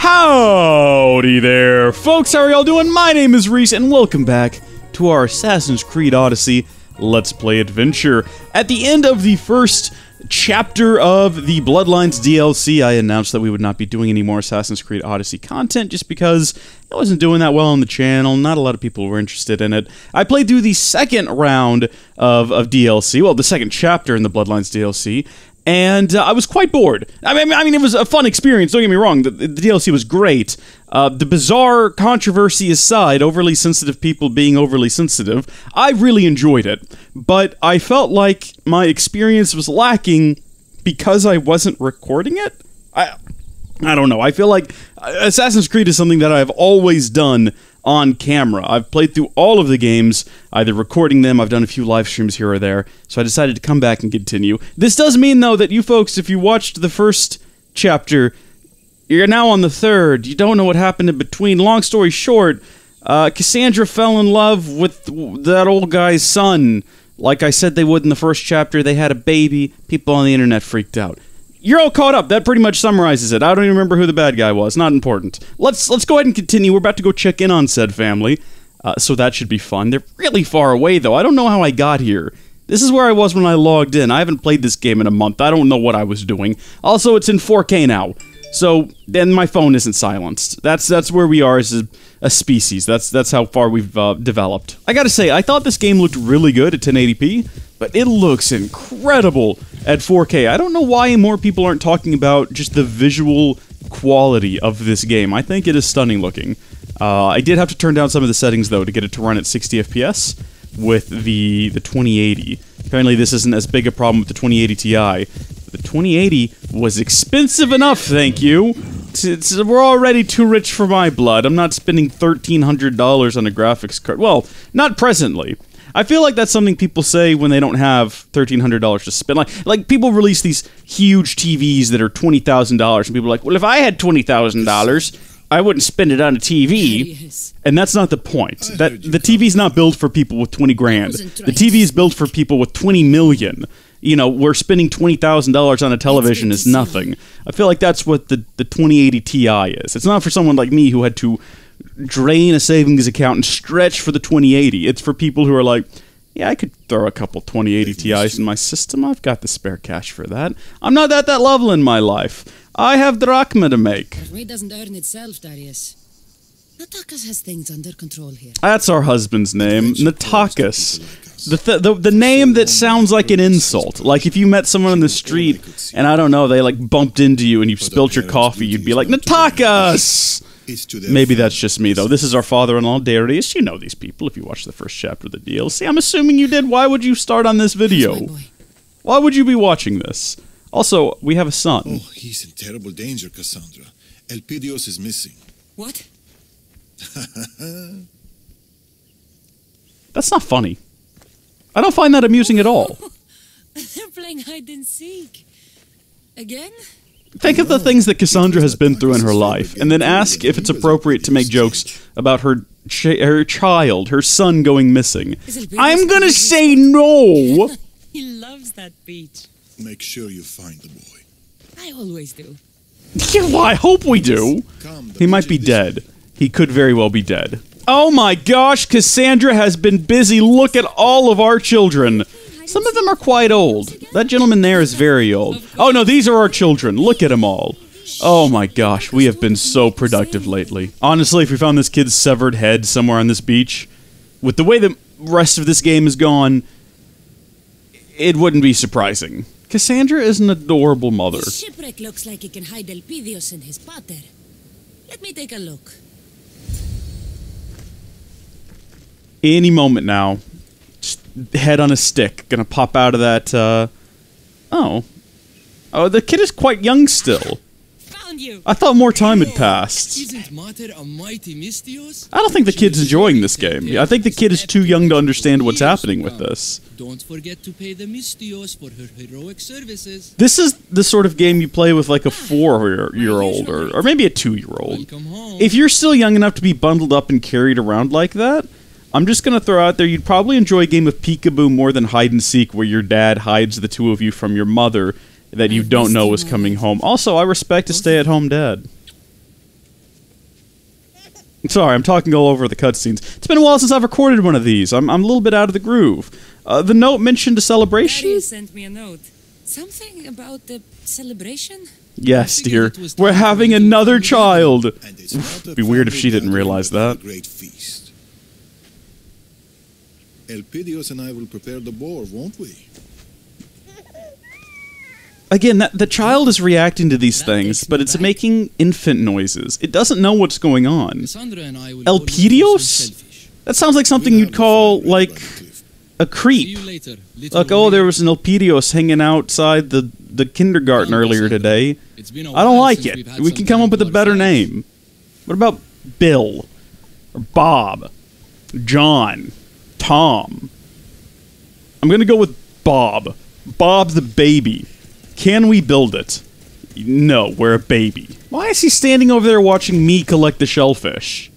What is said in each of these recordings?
Howdy there, folks. How are y'all doing? My name is Reese, and welcome back to our Assassin's Creed Odyssey Let's Play adventure. At the end of the first chapter of the Bloodlines DLC, I announced that we would not be doing any more Assassin's Creed Odyssey content just because it wasn't doing that well on the channel. Not a lot of people were interested in it. I played through the second round of DLC, well, the second chapter in the Bloodlines DLC, and I was quite bored. I mean, it was a fun experience, don't get me wrong. The DLC was great. The bizarre controversy aside, overly sensitive people being overly sensitive, I really enjoyed it. But I felt like my experience was lacking because I wasn't recording it? I don't know. I feel like Assassin's Creed is something that I've always done on camera. I've played through all of the games, either recording them, I've done a few live streams here or there, so I decided to come back and continue. This does mean, though, that you folks, if you watched the first chapter, you're now on the third. You don't know what happened in between. Long story short, Cassandra fell in love with that old guy's son. Like I said they would in the first chapter, they had a baby. People on the internet freaked out. You're all caught up. That pretty much summarizes it. I don't even remember who the bad guy was. Not important. Let's go ahead and continue. We're about to go check in on said family, so that should be fun. They're really far away, though. I don't know how I got here. This is where I was when I logged in. I haven't played this game in a month. I don't know what I was doing. Also, it's in 4K now, so then my phone isn't silenced. That's where we are as a species. That's how far we've developed. I gotta say, I thought this game looked really good at 1080p, but it looks incredible at 4K. I don't know why more people aren't talking about just the visual quality of this game. I think it is stunning looking. I did have to turn down some of the settings, though, to get it to run at 60 FPS with the 2080. Apparently, this isn't as big a problem with the 2080 Ti. The 2080 was expensive enough, thank you. We're already too rich for my blood. I'm not spending $1,300 on a graphics card. Well, not presently. I feel like that's something people say when they don't have $1,300 to spend. Like people release these huge TVs that are $20,000, and people are like, well, if I had $20,000, I wouldn't spend it on a TV. And that's not the point. The TV's not built for people with 20 grand. The TV is built for people with 20 million. You know, where spending $20,000 on a television is nothing. I feel like that's what the 2080 Ti is. It's not for someone like me who had to drain a savings account and stretch for the 2080. It's for people who are like, yeah, I could throw a couple 2080 Ti's in my system. I've got the spare cash for that. I'm not at that level in my life. I have drachma to make. It doesn't earn itself, Darius. Natakas has things under control here. That's our husband's name, Natakas. The name that sounds like an insult. Like if you met someone on the street and I don't know, they like bumped into you and you spilt your coffee, you'd be like, Natakas! Maybe that's just me, though. This is our father-in-law, Darius. You know these people if you watched the first chapter of the DLC. I'm assuming you did. Why would you start on this video? Why would you be watching this? Also, we have a son. Oh, he's in terrible danger, Cassandra. Elpidios is missing. What? That's not funny. I don't find that amusing at all. They're playing hide and seek. Again? Think of the things that Cassandra has been through in her life, and then ask if it's appropriate to make jokes about her child, her son going missing. I'm gonna say no! He loves that beach. Make sure you find the boy. I always do. Yeah, well, I hope we do. He might be dead. He could very well be dead. Oh my gosh, Cassandra has been busy. Look at all of our children. Some of them are quite old. That gentleman there is very old. Oh no, these are our children. Look at them all. Oh my gosh, we have been so productive lately. Honestly, if we found this kid's severed head somewhere on this beach, with the way the rest of this game is gone, it wouldn't be surprising. Cassandra is an adorable mother. This shipwreck looks like it can hide Elpidios and his pater. Let me take a look. Any moment now. Head on a stick, gonna pop out of that, Oh, the kid is quite young still. Found you. I thought more time had passed. Isn't Mater a mighty Mistios? I don't think the kid's enjoying this game. I think the kid is too young to understand what's happening with this. Don't forget to pay the Mistios for her heroic services. This is the sort of game you play with like a 4-year-old or maybe a 2-year-old. If you're still young enough to be bundled up and carried around like that, I'm just gonna throw out there, you'd probably enjoy a game of peekaboo more than hide and seek where your dad hides the two of you from your mother that you don't know is coming home. Also, I respect a stay-at-home dad. Sorry, I'm talking all over the cutscenes. It's been a while since I've recorded one of these. I'm a little bit out of the groove. The note mentioned a celebration? Daddy sent me a note. Something about the celebration? Yes, dear. We're having another child. It'd be weird if she didn't realize that. Great feast. Elpidios and I will prepare the board, won't we? Again, the child is reacting to these things, but it's making infant noises. It doesn't know what's going on. Elpidios? That sounds like something you'd call, like, a creep. Like, oh, there was an Elpidios hanging outside the kindergarten earlier today. I don't like it. We can come up with a better name. What about Bill? Or Bob? John? Tom? I'm gonna go with Bob. Bob the baby. Can we build it? No, we're a baby. Why is he standing over there watching me collect the shellfish?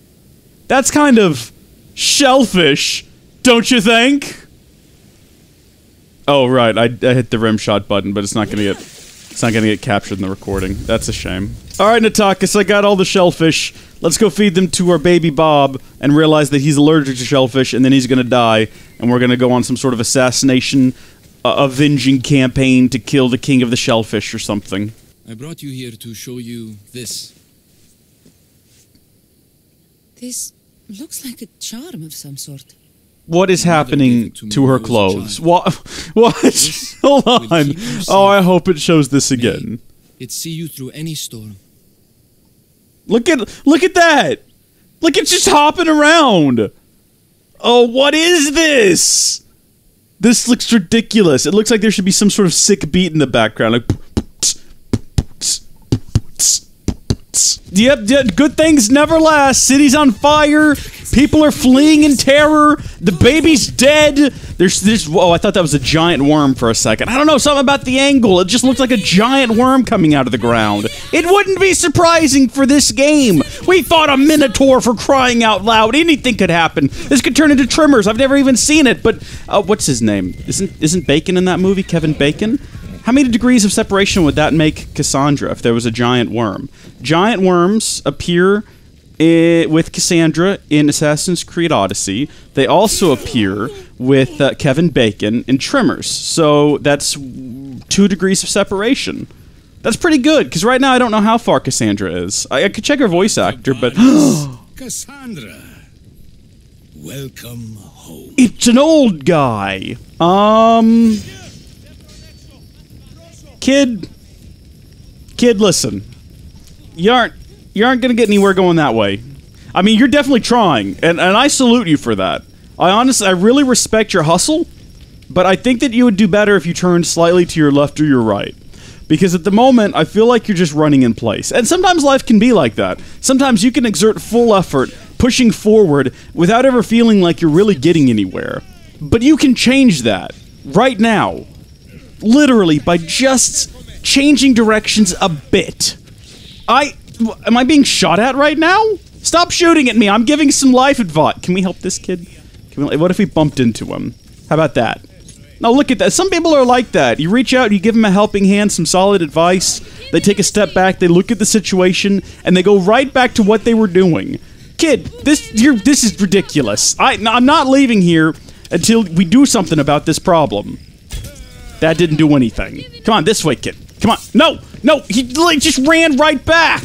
That's kind of shellfish, don't you think? Oh right, I hit the rim shot button, but it's not gonna get captured in the recording. That's a shame. All right, Natakis, I got all the shellfish. Let's go feed them to our baby Bob and realize that he's allergic to shellfish, and then he's gonna die, and we're gonna go on some sort of assassination, avenging campaign to kill the king of the shellfish or something. I brought you here to show you this. This looks like a charm of some sort. What is happening to her clothes? What? What? Hold on. Oh, I hope it shows this again. It see you through any storm. Look at that! Like it's just hopping around. Oh, what is this? This looks ridiculous. It looks like there should be some sort of sick beat in the background, like. Yep, good things never last. City's on fire. People are fleeing in terror. The baby's dead. There's. Whoa, I thought that was a giant worm for a second. I don't know, something about the angle. It just looks like a giant worm coming out of the ground. It wouldn't be surprising for this game. We fought a minotaur, for crying out loud. Anything could happen. This could turn into Tremors. I've never even seen it, but what's his name? Isn't Bacon in that movie? Kevin Bacon? How many degrees of separation would that make Cassandra if there was a giant worm? Giant worms appear with Cassandra in Assassin's Creed Odyssey. They also appear with Kevin Bacon in Tremors. So that's 2 degrees of separation. That's pretty good, because right now I don't know how far Cassandra is. I could check her voice actor, but... Cassandra, welcome home. It's an old guy. Kid, listen. You aren't gonna get anywhere going that way. I mean, you're definitely trying, and I salute you for that. I really respect your hustle, but I think that you would do better if you turned slightly to your left or your right. Because at the moment, I feel like you're just running in place. And sometimes life can be like that. Sometimes you can exert full effort, pushing forward, without ever feeling like you're really getting anywhere. But you can change that, right now. Literally, by just changing directions a bit. Am I being shot at right now? Stop shooting at me, I'm giving some life advice. Can we help this kid? What if we bumped into him? How about that? No, look at that. Some people are like that. You reach out, you give them a helping hand, some solid advice. They take a step back, they look at the situation, and they go right back to what they were doing. Kid, this is ridiculous. I'm not leaving here until we do something about this problem. That didn't do anything. Come on, this way, kid. Come on. No, he just ran right back.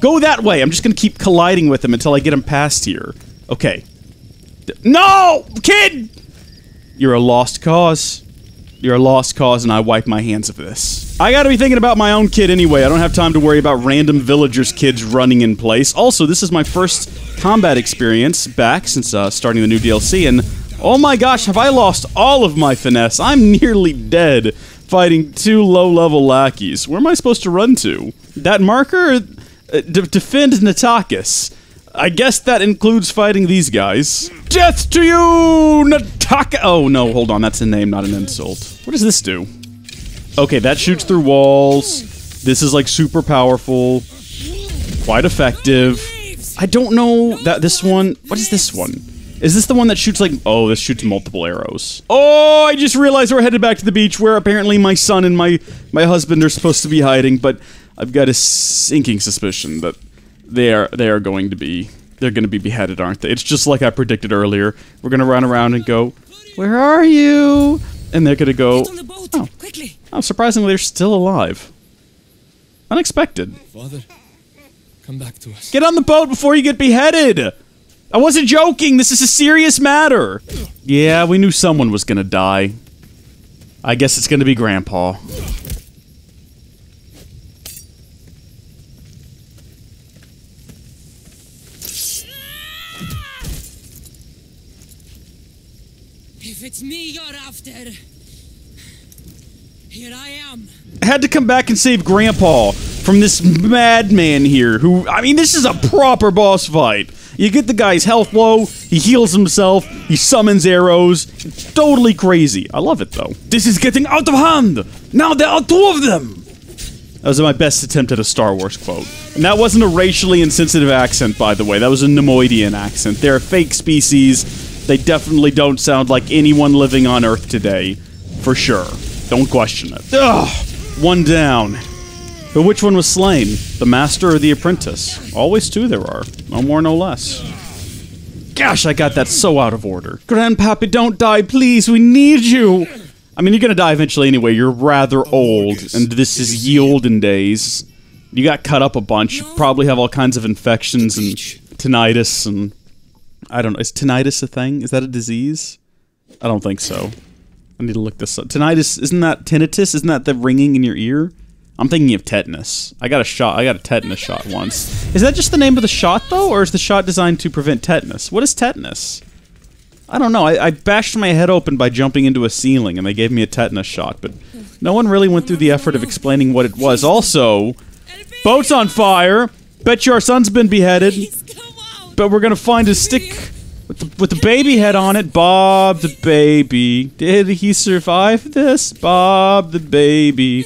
Go that way. I'm just gonna keep colliding with him until I get him past here. Okay. No, kid! You're a lost cause. You're a lost cause, and I wipe my hands of this. I gotta be thinking about my own kid anyway. I don't have time to worry about random villagers' kids running in place. Also, this is my first combat experience back since starting the new DLC, and oh my gosh, have I lost all of my finesse. I'm nearly dead fighting 2 low-level lackeys. Where am I supposed to run to? That marker? Defend Natakis. I guess that includes fighting these guys. Death to you, Nataka! Oh, no, hold on. That's a name, not an insult. What does this do? Okay, that shoots through walls. This is, like, super powerful. Quite effective. I don't know that this one... What is this one? Is this the one that shoots, like... Oh, this shoots multiple arrows. Oh, I just realized we're headed back to the beach where apparently my son and my husband are supposed to be hiding, but I've got a sinking suspicion that they are going to be They're gonna be beheaded, aren't they? It's just like I predicted earlier. We're gonna run around and go, "Where are you?" And they're gonna go, Get on the boat, "Oh, quickly. oh, surprisingly, they're still alive." Unexpected. Father, come back to us. Get on the boat before you get beheaded! I wasn't joking, this is a serious matter! Yeah, we knew someone was gonna die. I guess it's gonna be Grandpa. If it's me you're after, here I am. I had to come back and save Grandpa from this madman here who, I mean, this is a proper boss fight. You get the guy's health low, he heals himself, he summons arrows. It's totally crazy. I love it though. This is getting out of hand! Now there are two of them! That was my best attempt at a Star Wars quote. And that wasn't a racially insensitive accent, by the way. That was a Nemoidian accent. They're a fake species. They definitely don't sound like anyone living on Earth today. For sure. Don't question it. Ugh! One down. But which one was slain? The master or the apprentice? Always two there are. No more, no less. Gosh, I got that so out of order. Grandpappy, don't die, please. We need you. I mean, you're gonna die eventually anyway. You're rather old, and this is ye olden days. You got cut up a bunch. You probably have all kinds of infections and tinnitus and... I don't know. Is tinnitus a thing? Is that a disease? I don't think so. I need to look this up. Tinnitus, isn't that tinnitus? Isn't that the ringing in your ear? I'm thinking of tetanus. I got a tetanus shot once. Is that just the name of the shot, though? Or is the shot designed to prevent tetanus? What is tetanus? I don't know. I bashed my head open by jumping into a ceiling, and they gave me a tetanus shot, but no one really went through the effort of explaining what it was. Also, boat's on fire. Bet you our son's been beheaded. But we're gonna find a stick with the baby head on it. Bob the baby. Did he survive this? Bob the baby.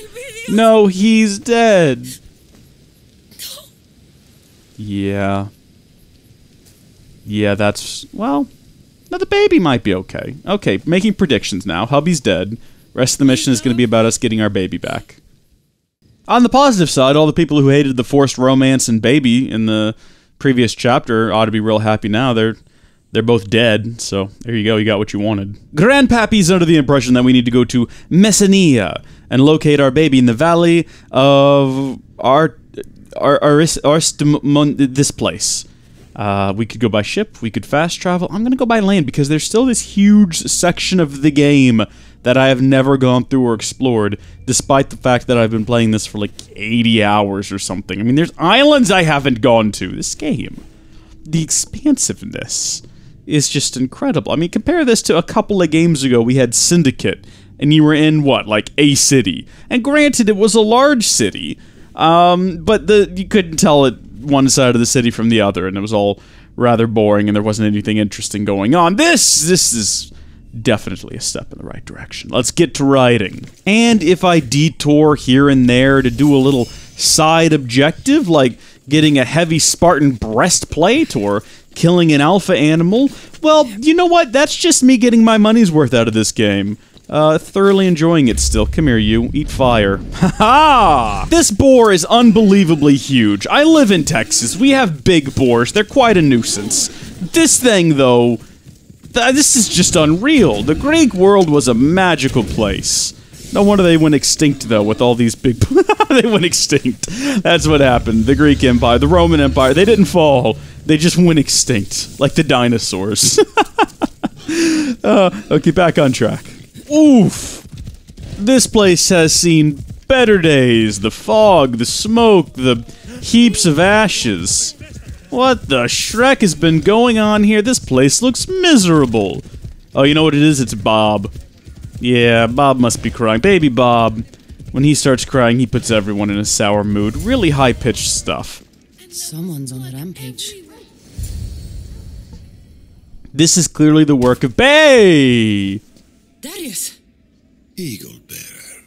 No, he's dead. Yeah. Yeah, that's... well... no, the baby might be okay. Okay, making predictions now. Hubby's dead. Rest of the mission is going to be about us getting our baby back. On the positive side, all the people who hated the forced romance and baby in the previous chapter ought to be real happy now. They're both dead, so there you go, you got what you wanted. Grandpappy's under the impression that we need to go to Messenia and locate our baby in the valley of this place. We could go by ship, we could fast travel. I'm gonna go by land because there's still this huge section of the game that I have never gone through or explored, despite the fact that I've been playing this for like 80 hours or something. I mean, there's islands I haven't gone to. This game, the expansiveness is just incredible. I mean, compare this to a couple of games ago. We had Syndicate, and you were in, what, like a city. And granted, it was a large city, but you couldn't tell it one side of the city from the other, and it was all rather boring, and there wasn't anything interesting going on. This is definitely a step in the right direction. Let's get to writing. And if I detour here and there to do a little side objective, like getting a heavy Spartan breastplate or killing an alpha animal, well, you know what? That's just me getting my money's worth out of this game. Thoroughly enjoying it still. Come here, you. Eat fire. Ha-ha! This boar is unbelievably huge. I live in Texas. We have big boars. They're quite a nuisance. This thing, though, this is just unreal. The Greek world was a magical place. No wonder they went extinct, though, with all these big... they went extinct. That's what happened. The Greek Empire, the Roman Empire, they didn't fall. They just went extinct. Like the dinosaurs. Okay, back on track. Oof! This place has seen better days. The fog, the smoke, the heaps of ashes. What the Shrek has been going on here? This place looks miserable. Oh, you know what it is? It's Bob. Yeah, Bob must be crying. Baby Bob. When he starts crying, he puts everyone in a sour mood. Really high-pitched stuff. Someone's on a rampage. This is clearly the work of Bay! Darius! Eagle bearer.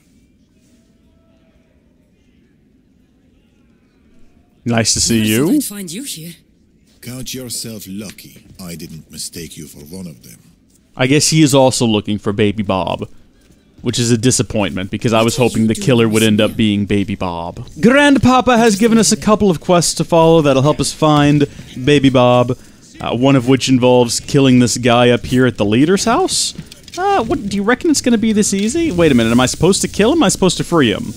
Nice to see you. I'd find you here. Count yourself lucky I didn't mistake you for one of them. I guess he is also looking for Baby Bob. which is a disappointment because I was hoping the killer would end up being Baby Bob. Grandpapa has given us a couple of quests to follow that'll help us find Baby Bob, one of which involves killing this guy up here at the leader's house. What, do you reckon it's gonna be this easy? Wait a minute, am I supposed to kill him? Am I supposed to free him?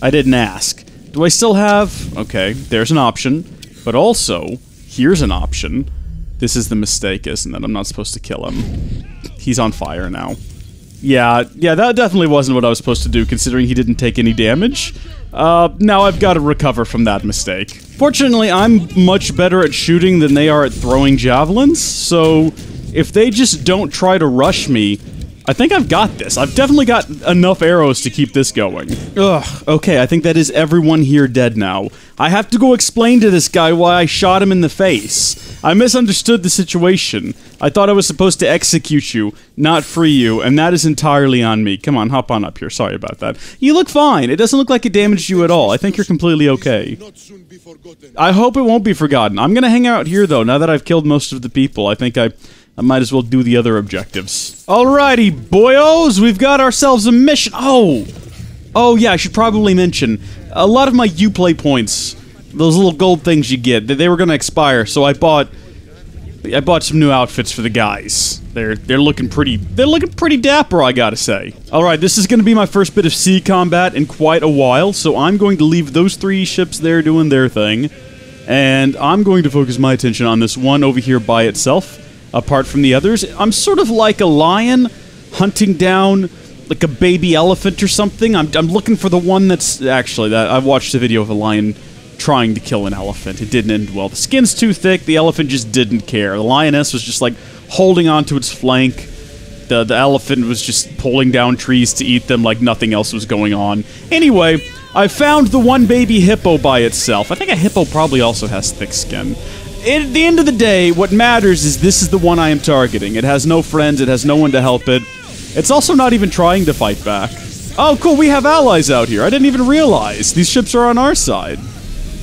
I didn't ask. Do I still have... Okay, there's an option. But also, here's an option. This is the mistake, isn't it? I'm not supposed to kill him. He's on fire now. Yeah, that definitely wasn't what I was supposed to do, considering he didn't take any damage. Now I've got to recover from that mistake. Fortunately, I'm much better at shooting than they are at throwing javelins, so if they just don't try to rush me, I think I've got this. I've definitely got enough arrows to keep this going. Ugh, okay, I think that is everyone here dead now. I have to go explain to this guy why I shot him in the face. I misunderstood the situation. I thought I was supposed to execute you, not free you, and that is entirely on me. Come on, hop on up here. Sorry about that. You look fine. It doesn't look like it damaged you at all. I think you're completely okay. I hope it won't be forgotten. I'm gonna hang out here, though, now that I've killed most of the people. I think I might as well do the other objectives. Alrighty, boyos, we've got ourselves a mission. Oh yeah, I should probably mention, a lot of my Uplay points, those little gold things you get, they were gonna expire, so I bought some new outfits for the guys. They're looking pretty dapper, I gotta say. Alright, this is gonna be my first bit of sea combat in quite a while, so I'm going to leave those 3 ships there doing their thing, and I'm going to focus my attention on this one over here by itself. Apart from the others, I'm sort of like a lion hunting down like a baby elephant or something. I'm looking for the one that's actually that I watched a video of a lion trying to kill an elephant. It didn't end well. The skin's too thick. The elephant just didn't care. The lioness was just like holding onto its flank. The elephant was just pulling down trees to eat them like nothing else was going on. Anyway, I found the one baby hippo by itself. I think a hippo probably also has thick skin. At the end of the day, what matters is this is the one I am targeting. It has no friends, it has no one to help it. It's also not even trying to fight back. Oh, cool, we have allies out here. I didn't even realize. These ships are on our side.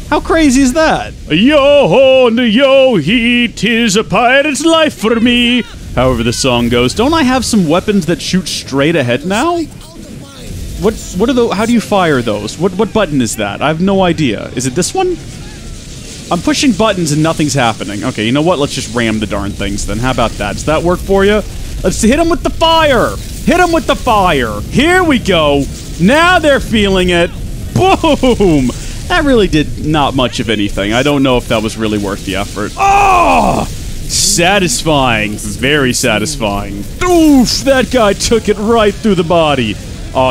How crazy is that? Yo-ho, and yo-hee, 'tis a pirate's life for me. However the song goes. Don't I have some weapons that shoot straight ahead now? What are those? How do you fire those? What button is that? I have no idea. Is it this one? I'm pushing buttons and nothing's happening. Okay, you know what? Let's just ram the darn things then. How about that? Does that work for you? Let's hit them with the fire! Hit them with the fire! Here we go! Now they're feeling it! Boom! That really did not much of anything. I don't know if that was really worth the effort. Oh! Satisfying. Very satisfying. Oof! That guy took it right through the body.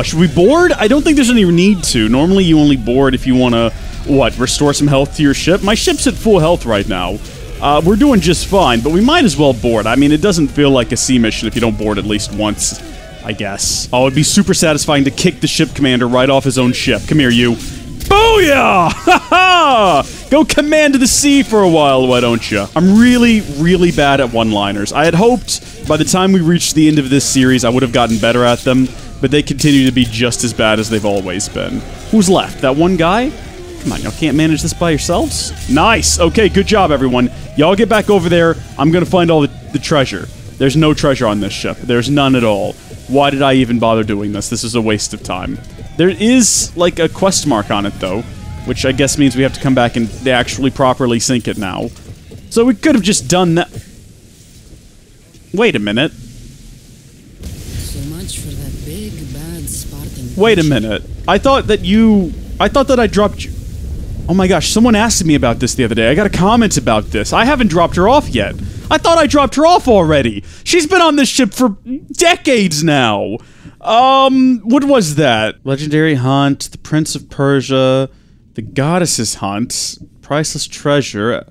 Should we board? I don't think there's any need to. Normally you only board if you want to... What, restore some health to your ship? My ship's at full health right now. We're doing just fine, but we might as well board. I mean, it doesn't feel like a sea mission if you don't board at least once, I guess. Oh, it'd be super satisfying to kick the ship commander right off his own ship. Come here, you. Booyah! Ha-ha! Go command the sea for a while, why don't you? I'm really, really bad at one-liners. I had hoped by the time we reached the end of this series I would have gotten better at them, but they continue to be just as bad as they've always been. Who's left? That one guy? Come on, y'all can't manage this by yourselves? Nice! Okay, good job, everyone. Y'all get back over there. I'm gonna find all the treasure. There's no treasure on this ship. There's none at all. Why did I even bother doing this? This is a waste of time. There is, like, a quest mark on it, though, which I guess means we have to come back and actually properly sink it now. So we could have just done that. Wait a minute. So much for that big, bad Spartan. Wait a minute. I thought that I dropped you. Oh my gosh, someone asked me about this the other day. I got a comment about this. I haven't dropped her off yet. I thought I dropped her off already. She's been on this ship for decades now. What was that? Legendary Hunt, the Prince of Persia, the Goddess's Hunt, Priceless Treasure,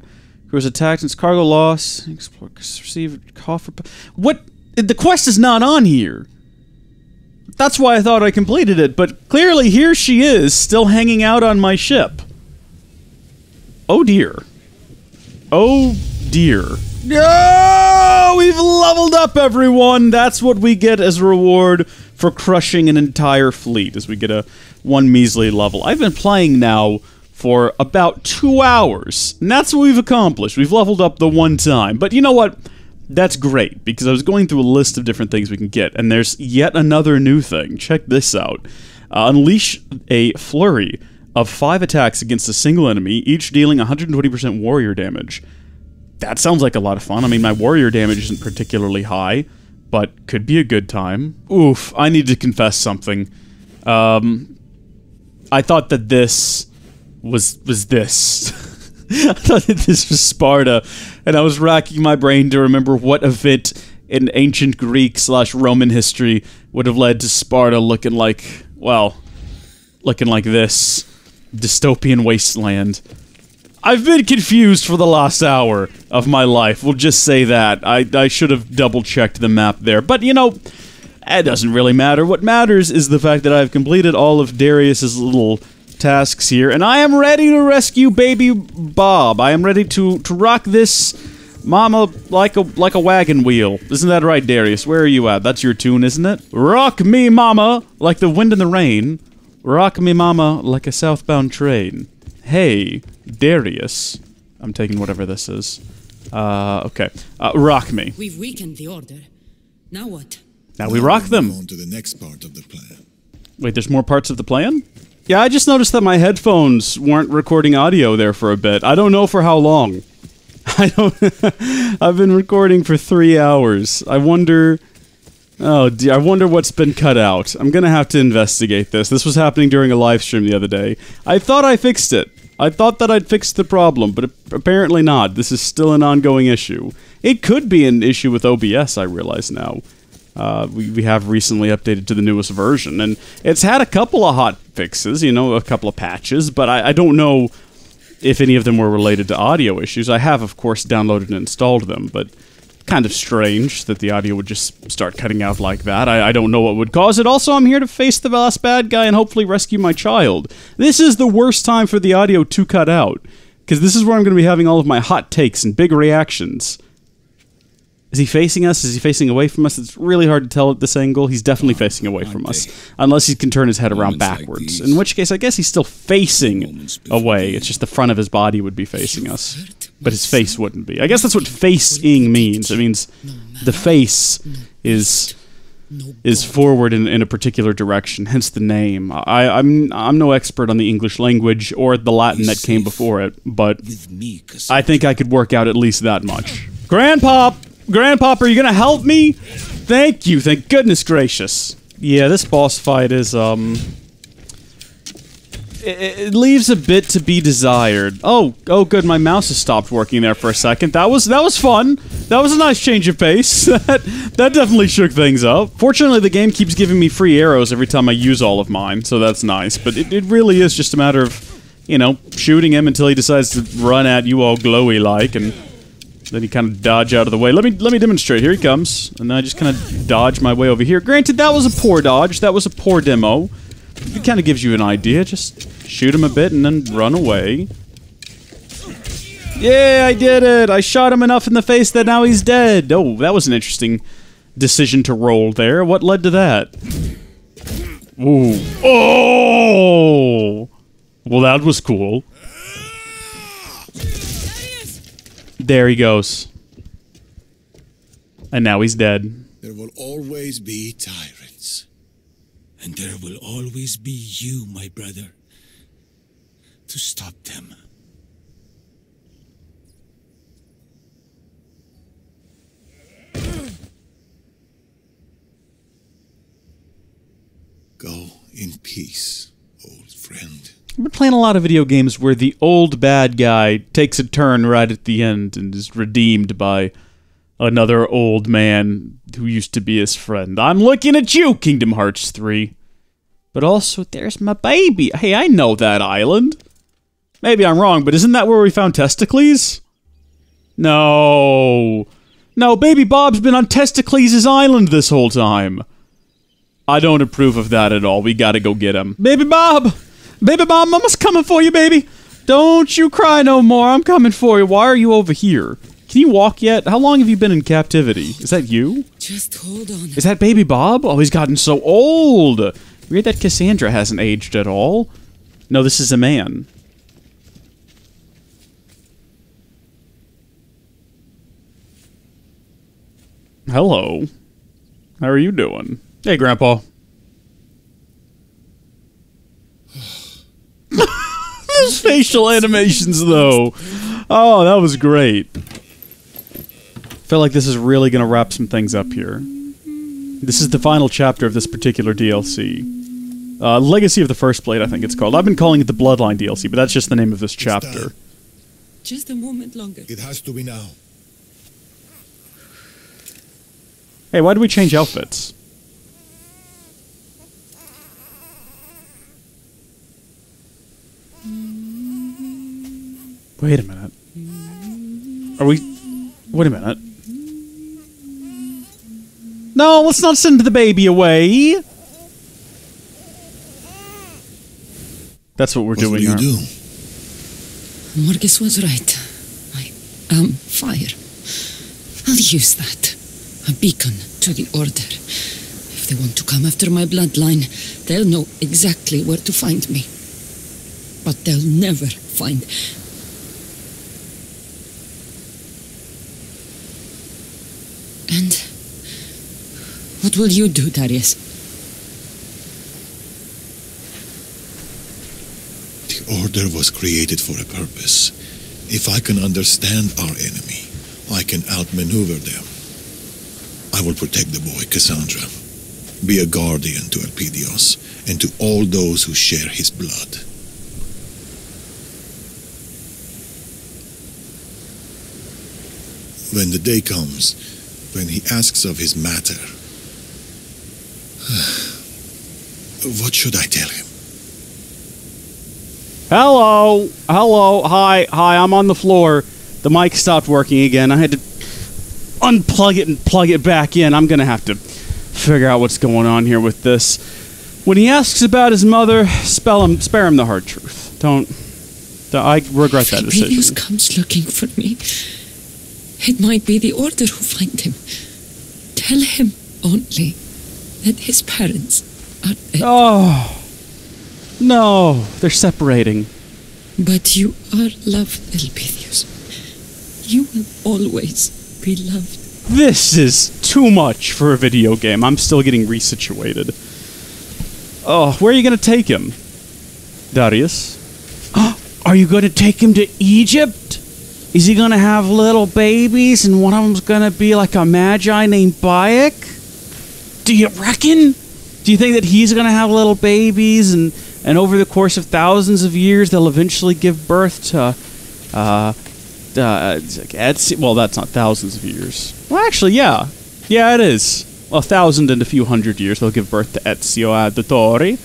who was attacked and its cargo loss, explore, receive, coffer. What? The quest is not on here. That's why I thought I completed it, but clearly here she is, still hanging out on my ship. Oh dear. Oh dear. No! We've leveled up, everyone! That's what we get as a reward for crushing an entire fleet, as we get one measly level. I've been playing now for about 2 hours, and that's what we've accomplished. We've leveled up the one time. But you know what? That's great, because I was going through a list of different things we can get, and there's yet another new thing. Check this out. Unleash a flurry of 5 attacks against a single enemy, each dealing 120% warrior damage. That sounds like a lot of fun. I mean, my warrior damage isn't particularly high, but could be a good time. Oof, I need to confess something. I thought that this was this. I thought that this was Sparta, and I was racking my brain to remember what event in ancient Greek/Roman history would have led to Sparta looking like, well, looking like this. Dystopian wasteland. I've been confused for the last hour of my life, we'll just say that. I should have double-checked the map there, but you know, it doesn't really matter. What matters is the fact that I've completed all of Darius's little tasks here, and I am ready to rescue baby Bob. I am ready to rock this mama like a wagon wheel. Isn't that right, Darius? Where are you at? That's your tune, isn't it? Rock me mama like the wind and the rain. Rock me mama like a southbound train. Hey, Darius. I'm taking whatever this is. Okay. Rock me. We've weakened the order. Now what? Now we rock them. On to the next part of the plan. Wait, there's more parts of the plan? Yeah, I just noticed that my headphones weren't recording audio there for a bit. I don't know for how long. I've been recording for 3 hours. I wonder... Oh dear, I wonder what's been cut out. I'm gonna have to investigate this. This was happening during a live stream the other day. I thought I fixed it. I thought that I'd fixed the problem, but apparently not. This is still an ongoing issue. It could be an issue with OBS, I realize now. We have recently updated to the newest version, and it's had a couple of hot fixes, you know, a couple of patches, but I don't know if any of them were related to audio issues. I have, of course, downloaded and installed them, but kind of strange that the audio would just start cutting out like that. I don't know what would cause it. Also, I'm here to face the last bad guy and hopefully rescue my child. This is the worst time for the audio to cut out, because this is where I'm going to be having all of my hot takes and big reactions. Is he facing us? Is he facing away from us? It's really hard to tell at this angle. He's definitely facing away from us. Unless he can turn his head around backwards. In which case, I guess he's still facing away. It's just the front of his body would be facing us. But his face wouldn't be. I guess that's what facing means. It means the face is forward in a particular direction, hence the name. I'm no expert on the English language or the Latin that came before it, but I think I could work out at least that much. Grandpop! Grandpop, are you gonna help me? Thank you, thank goodness gracious. Yeah, this boss fight is, it leaves a bit to be desired. Oh good, my mouse has stopped working there for a second. That was fun. That was a nice change of pace. That definitely shook things up. Fortunately, the game keeps giving me free arrows every time I use all of mine, so that's nice. But it really is just a matter of, you know, shooting him until he decides to run at you all glowy-like, and then you kind of dodge out of the way. Let me demonstrate. Here he comes. And then I just kind of dodge my way over here. Granted, that was a poor dodge. That was a poor demo. It kind of gives you an idea. Just shoot him a bit and then run away. Yeah, I did it! I shot him enough in the face that now he's dead. Oh, that was an interesting decision to roll there. What led to that? Ooh. Oh! Well, that was cool. There he goes. And now he's dead. There will always be tyrants. And there will always be you, my brother, to stop them. Go in peace, old friend. I've been playing a lot of video games where the old bad guy takes a turn right at the end and is redeemed by another old man who used to be his friend. I'm looking at you, Kingdom Hearts 3. But also, there's my baby. Hey, I know that island. Maybe I'm wrong, but isn't that where we found Testicles? No. No, baby Bob's been on Testicles' island this whole time. I don't approve of that at all. We gotta go get him. Baby Bob! Baby Bob, Mama's coming for you, baby! Don't you cry no more, I'm coming for you. Why are you over here? Can you walk yet? How long have you been in captivity? Is that you? Just hold on. Is that baby Bob? Oh, he's gotten so old! Weird that Cassandra hasn't aged at all. No, this is a man. Hello. How are you doing? Hey, Grandpa. Those facial animations, though. Oh, that was great. I feel like this is really going to wrap some things up here. This is the final chapter of this particular DLC. Legacy of the First Blade, I think it's called. I've been calling it the Bloodline DLC, but that's just the name of this chapter. Just a moment longer. It has to be now. Hey, why do we change outfits? Wait a minute. Are we... Wait a minute. No, let's not send the baby away! That's what we're doing here. What will you do? Marcus was right. I am fire. I'll use that. A beacon to the Order. If they want to come after my bloodline, they'll know exactly where to find me. But they'll never find... And... what will you do, Darius? The Order was created for a purpose. If I can understand our enemy, I can outmaneuver them. I will protect the boy, Cassandra. Be a guardian to Elpidios, and to all those who share his blood. When the day comes, when he asks of his matter, what should I tell him? Hello! Hello! Hi! Hi, I'm on the floor. The mic stopped working again. I had to unplug it and plug it back in. I'm gonna have to figure out what's going on here with this. When he asks about his mother, spare him the hard truth. I regret that decision. Elpidios comes looking for me. It might be the Order who find him. Tell him only that his parents are dead. Oh. No, they're separating. But you are loved, Elpidios. You will always be loved. This is too much for a video game. I'm still getting resituated. Oh, where are you going to take him? Darius? Are you going to take him to Egypt? Is he going to have little babies and one of them's going to be like a magi named Bayek? Do you reckon? Do you think that he's going to have little babies and over the course of thousands of years they'll eventually give birth to Etsy? Well, that's not thousands of years. Well, actually, yeah. Yeah, it is. 1,000 and a few hundred years they'll give birth to Ezio Auditore,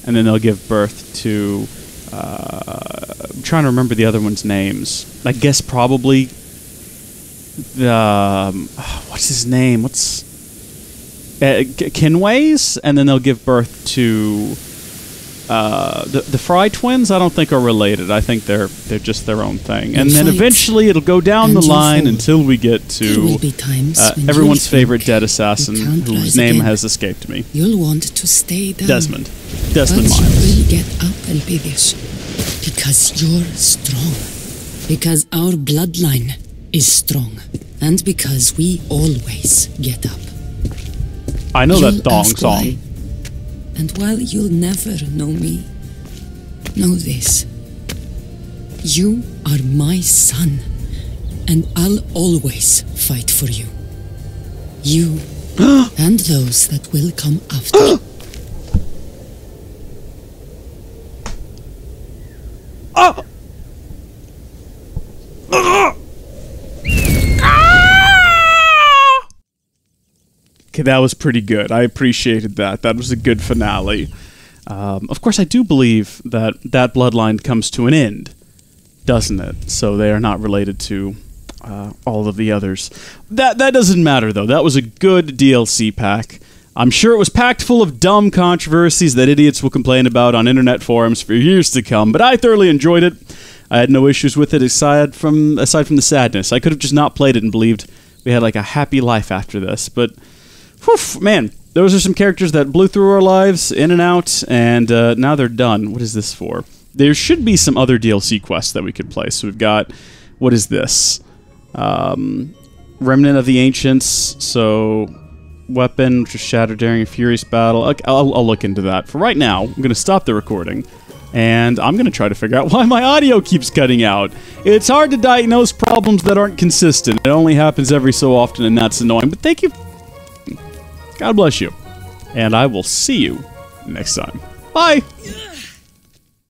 and then they'll give birth to I'm trying to remember the other one's names. I guess probably the what's his name? What's Kinway's, and then they'll give birth to the Fry twins. I don't think are related. I think they're just their own thing. And then eventually it'll go down the line until we get to everyone's favorite dead assassin, whose name has escaped me. You'll want to stay down. Desmond But Miles. you will get up, Elpidios, because you're strong. Because our bloodline is strong, and because we always get up. I know that You'll thong ask song. why. And while you'll never know me, know this. You are my son, and I'll always fight for you. You and those that will come after. Okay, that was pretty good. I appreciated that. That was a good finale. Of course, I do believe that that bloodline comes to an end, doesn't it? So they are not related to all of the others. That doesn't matter, though. That was a good DLC pack. I'm sure it was packed full of dumb controversies that idiots will complain about on internet forums for years to come, but I thoroughly enjoyed it. I had no issues with it aside from the sadness. I could have just not played it and believed we had like a happy life after this, but whew, man, those are some characters that blew through our lives, in and out, and now they're done. What is this for? There should be some other DLC quests that we could play. So we've got, what is this? Remnant of the Ancients, so weapon, which is shattered during a furious battle. Okay, I'll look into that. For right now, I'm going to stop the recording, and I'm going to try to figure out why my audio keeps cutting out. It's hard to diagnose problems that aren't consistent. It only happens every so often, and that's annoying. But thank you. God bless you. And I will see you next time. Bye!